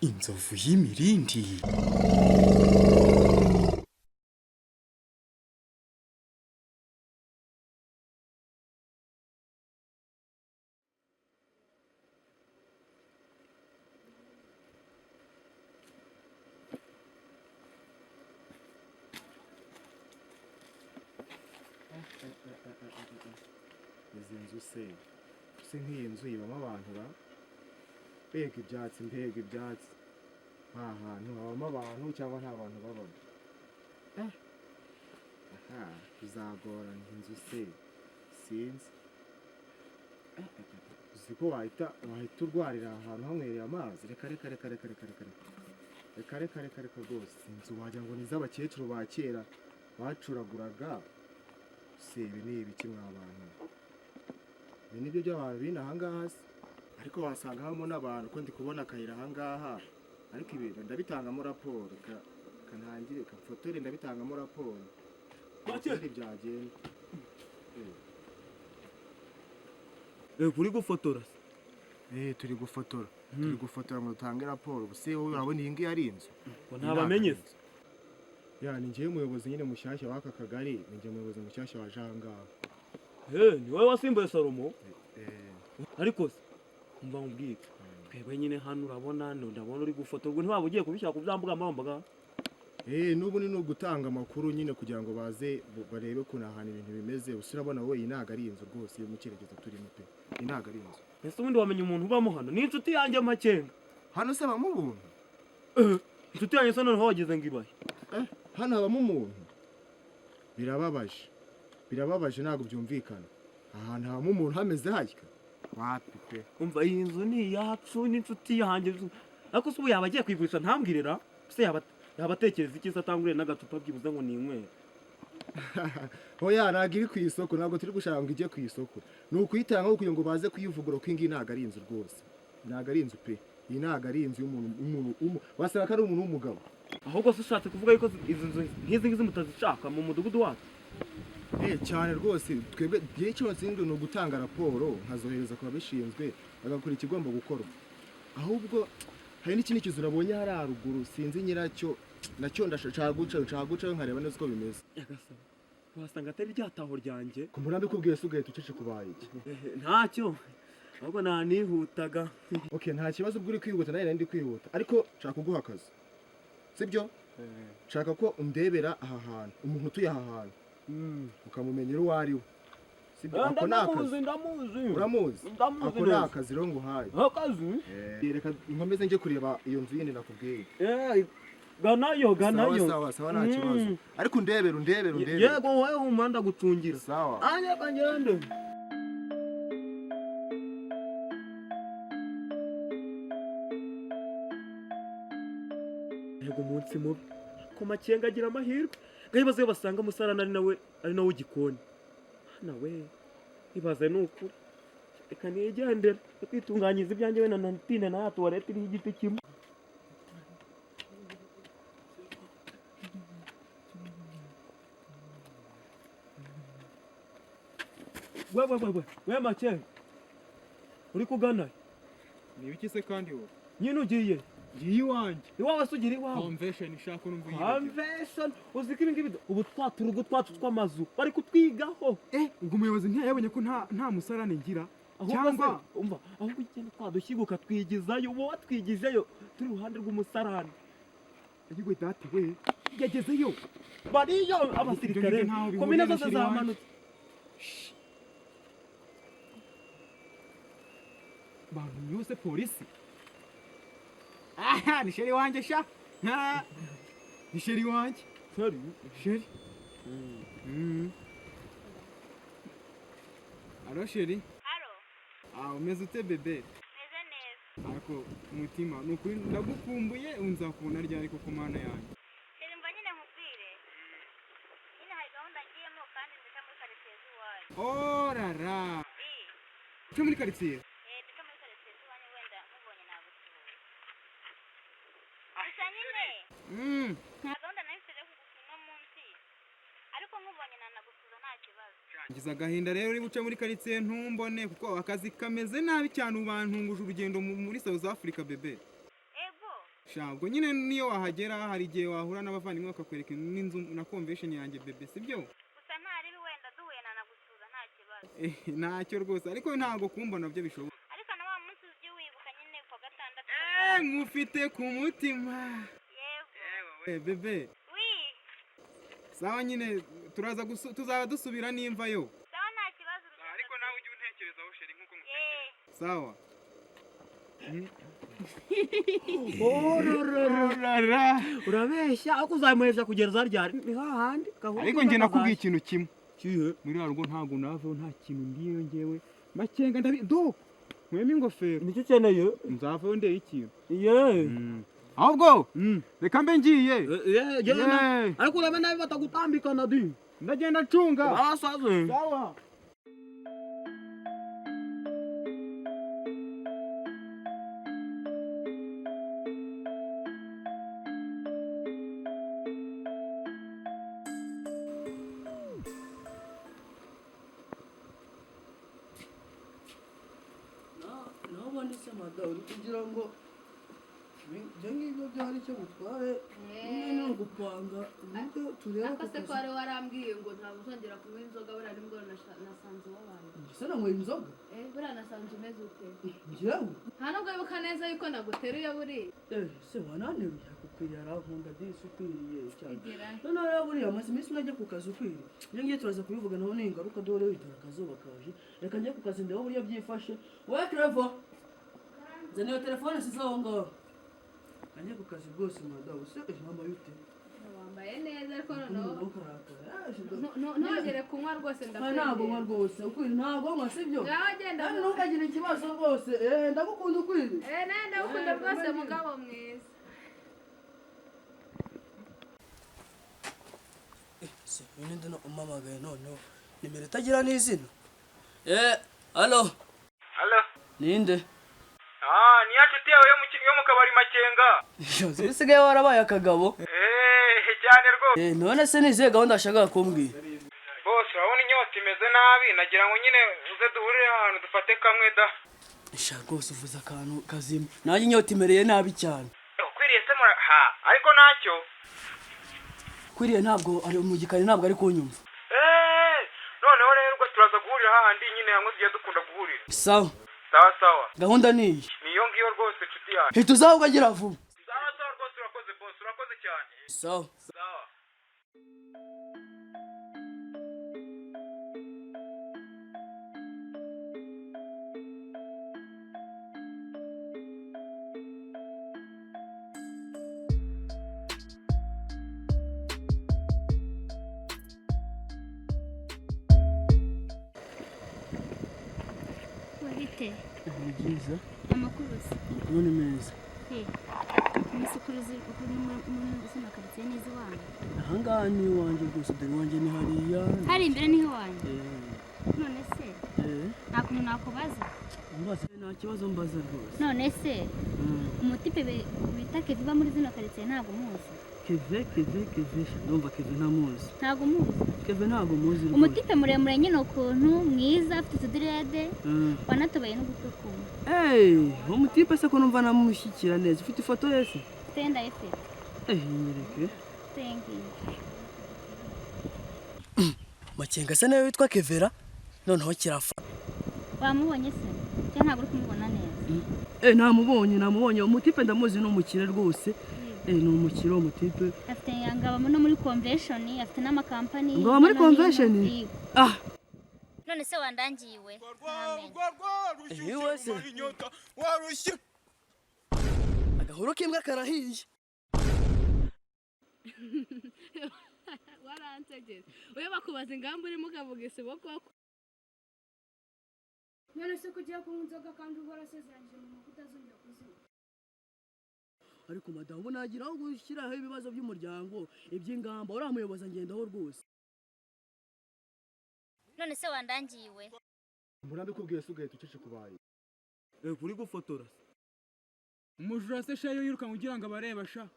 inzovu y'imirindi. izi nzu se nk'iyi nzu ibamo abantu ba mbega ibyatsi nta hantu habamo abantu cyangwa nta bantu babamo. Aha bizagorana inzu se sinzi. uzi ko wahita urwarira ahantu hanywereye amazi. reka rwose inzu wagira ngo ni iz'abakecuru ba kera bacuraguraga. se ibi ni ibiki mwa bantu? ibi nibyo by'abantu bino ahangaha se, ariko wasanga habamo n'abantu ko ndi kubona akayira ahangaha. ariko ibintu ndabitangamo raporo, kanangire kafotore ndabitangamo raporo kandi byagenda. Kuri gufotora turi gufotora ngo dutange raporo. ubuse wowe urabona iyi ngiyi ari inzu ngo ntabamenye se? ni njyewe umuyobozi nyine mushyashya w'aka kagari, ni njye umuyobozi mushyashya wa jangaha. ni wowe wasimbuye Salomo? ariko se umva nkubwire, twebwe nyine hano urabona ndabona uri gufotorwa, ntiwaba ugiye kubishyira ku byambuga nkoranyambaga? n'ubu ni ugutanga amakuru nyine kugira ngo baze barebe ukuntu ahantu ibintu bimeze. gusa urabona wowe iyi ntabwo ari inzu rwose yo mu cyerekezo turimo pe, iyi ntabwo ari inzu. ese ubundi wamenya umuntu ubamo hano? ni inshuti yanjye Makenga. hano se habamo umuntu? inshuti yanjye se noneho wageze ngo ibahe? hano habamo umuntu? birababaje ntabwo byumvikana. ahantu habamo umuntu hameze hatya? wapi pe. umva iyi nzu ni iyacu n'inshuti yanjye, ariko se ubu yaba agiye kuyigurisha ntambwirira? se yaba atekereza iki se atanguriye n'agacupa byibuze ngo ni inywera? oya ntabwo iri ku isoko, ntabwo turi gushaka ngo ijye ku isoko. ni ukuyitangaho kugira ngo baze kuyivugura ko iyi ngiyi ntabwo ari inzu rwose. ntabwo ari inzu pe, iyi ntabwo ari inzu y'umuntu wasanga ko ari umuntu w'umugabo. ahubwo se ushatse kuvuga yuko izi nzu nk'izi ngizi mutazishaka mu mudugudu wacu? cyane rwose. twebwe igihe cyose ni ugutanga raporo nkazohereza ku babishinzwe bagakora ikigomba gukorwa. ahubwo hari n'ikindi kizu nabonye hari haruguru sinzi nyiracyo, nacyo ndashaka gucayo nkareba neza uko bimeze. Yagasaba wasanga atari ryataho ryanjye ku murambi kubwiye se ugahita ucece kubaye iki? ntacyo, ahubwo nanihutaga. nta kibazo ubwo uri kwihuta nawe ndi kwihuta, ariko nshaka kuguha akazi sibyo? nshaka ko undebera aha hantu umuntu utuye aha hantu ukamumenyera uwo ari we. ako ni akazi. uramuzi? ako ni akazi rero nguhaye. akazi? reka nkomeze njye kureba iyo nzu yindi nakubwiye. ganayo sawa nta kibazo, ariko undebere. yego wowe umuhanda gucungira. sawa kagende. yego umunsi mubi ko Makenga agira amahirwe, ngahibaze iyo basanga Musarani ari nawe ugikoni. nawe ibaze ni ukuri, reka nigendera kwitunganyiriza ibyanjye we nanatinde na tuwarete iriho igiti kimwe. we Makenga uri kugana ni ibiki se kandi wowe? nyine ugiye? ngiye iwanjye. iwawe se ugira iwawe? convention ishaka numva iyi. convention uzi ko ibi ngibi ubu twaturugo twacu tw'amazu bari kutwigaho. ngo umuyobozi ntiyabonye ko nta musarane ngira cyangwa umva ahubwo igenda twadushyiguka twigizayo, ubu watwigizeyo turi iruhande rw'umusarane. ariko dati we yagezeyo bariyo abasirikare komine zose zamanutse. bantu yose polisi. ni sheri wanjye sha. ni sheri wanjye. sheri. alo sheri. umeze ute bebe? meze neza. ariko umutima ni ukuri ndagukumbuye, unzakubona ryari koko mana yanjye? sheri mva nyine nkubwire, nyine hari gahunda ngiyemo kandi nzica muri karitsiye z'iwanyu. rara. uca muri karitsiye? duca muri karitsiye z'iwanyu, wenda mubonye nagusura. gusa nyine nta gahunda nari mfite yo kugusura uno munsi, ariko nkubonye nanagusura nta kibazo. ngize agahinda rero uri buce muri karitsiye ntumbone kuko akazi kameze nabi cyane ubantunguje urugendo muri South Africa bebe. Ego. Shabwo nyine niyo wahagera hari igihe wahura n'abavandimwe bakakwereka n'inzu na convention yanjye bebe sibyo? Gusa ntari wenda duhuye nanagusuza nta kibazo. Ntacyo rwose ariko ntago kumbona byo bishoboka. Ariko na wa munsi ujye wibuka nyine ku gatandatu. Nkufite ku mutima. Yego. Bebe. Oui. Sawa nyine tuzaba dusubira nimva yo. Sawa nta kibazo. Ariko nawe ujye untekerezaho sheri nkuko ngutekereza. Sawa. urabeshya ako uzamuhesha kugeza ryari ni hahandi ariko njye nakubwiye ikintu kimwe muri rugo ntago navaho nta kintu ndiyo ngewe makenga do mweme ingofero nicyo ukeneye nzavaho ndeye ikintu ahubwo reka mbe ngiye ariko urebe nabi batagutambikana di ndagenda ncunga basaze sawa. kugira ngo ibyo ngibyo byari icyo gutware ni ugupanga uburyo tureba ko se ko wari warambwiye ngo ntabwo uzongera kunywa inzoga buriya nimugoroba nasanze wabaye ese nanyweye inzoga buriya nasanze umeze ute njyewe nta nubwo wibuka neza yuko naguteruye buriya se wananteruye kuko yarankunda disi ukwiriye cyane noneho rero buriya amaze iminsi najya ku kazi ukwiriye iyo ngiye turaza kubivuga naho ni ingaruka dore witora akazuba kaje reka njye ku kazi ndeba buriya byifashe wowe Clever zana iyo telefone size aho ngaho kanjye ku kazi rwose madamu se mama yute wambaye neza ariko noneho ntongere kunywa rwose ndakwiriye ntabwo nywa rwose ukwiriye ntabwo nywa sibyo ngaho genda kandi ntukagire ikibazo rwose ndagukunda ukwiriye nawe ndagukunda rwose mugabo mwiza se ninde no umamagaye noneho nimero itagira n'izina halo ninde Ni ya nshuti yawe yo mu kabari Makenga. Usigaye warabaye akagabo cyane rwose. None se nizihe gahunda ashaka kumbwira? Boss urabona inyota imeze nabi nagira ngo nyine uze duhurire ahantu dufate kamwe da. Rwose uvuze akantu kazima nanjye inyota imereye nabi cyane. Ukwiriye se ariko ntacyo. Ukwiriye ntabwo ari umugikari ntabwo ari kunyumva. Noneho rero ubwo turaza guhurira hahandi nyine hamwe tugiye dukunda guhurira. Sawa gahunda ni iyi niyo ngiyo rwose nshuti yanjye hita uzavugira vuba sawa rwose urakoze boss urakoze cyane sawa ni byiza amakuru se ni meza umusukuruzi ukuri mu zina karitsiye neza wanjye ahangaha ni iwanjye rwose dore iwanjye ni hariya hari imbere niho wanjye none se nta kuntu nakubaza nta kibazo mbaza rwose none se umutipe bita Kevin uba muri zino karitsiye ntabwo umuzi Keve ndumva Keve ntamuzi ntabwo umuzi Keve ntabwo muzi umutipe muremure nyine ukuntu mwiza afite utudirede wanatobaye n'ugutukuma umutipe se ko numva namushyikira neza ufite ifoto ye se tenda ifite nyereke thank you Makenga se nawe witwa Kevera noneho kirafa wamubonye se cyangwa ntabwo uri kumubona neza namubonye umutipe ndamuzi n'umukire rwose ni umukiro umutipe afite ngabamo no muri convention afite n'amakampani ngaba muri convention none se wandangiwe wese warushye agahuru k'imbwa karahiye warantegeze we bakubaza ingamba urimo ukavuga isibo koko none se kugiye kunywa inzoga kandi uhora asezeranyije mu mavuta azongera kuzinywa ariko madamu nagira aho gushyiraho ibibazo by'umuryango iby'ingamba uriya muyobozi agendaho rwose none se wandangiwe mbona mbikubwiye se ugahita ucece kubaye kuri gufotora umujura se shayo yiruka ugira ngo abareba sha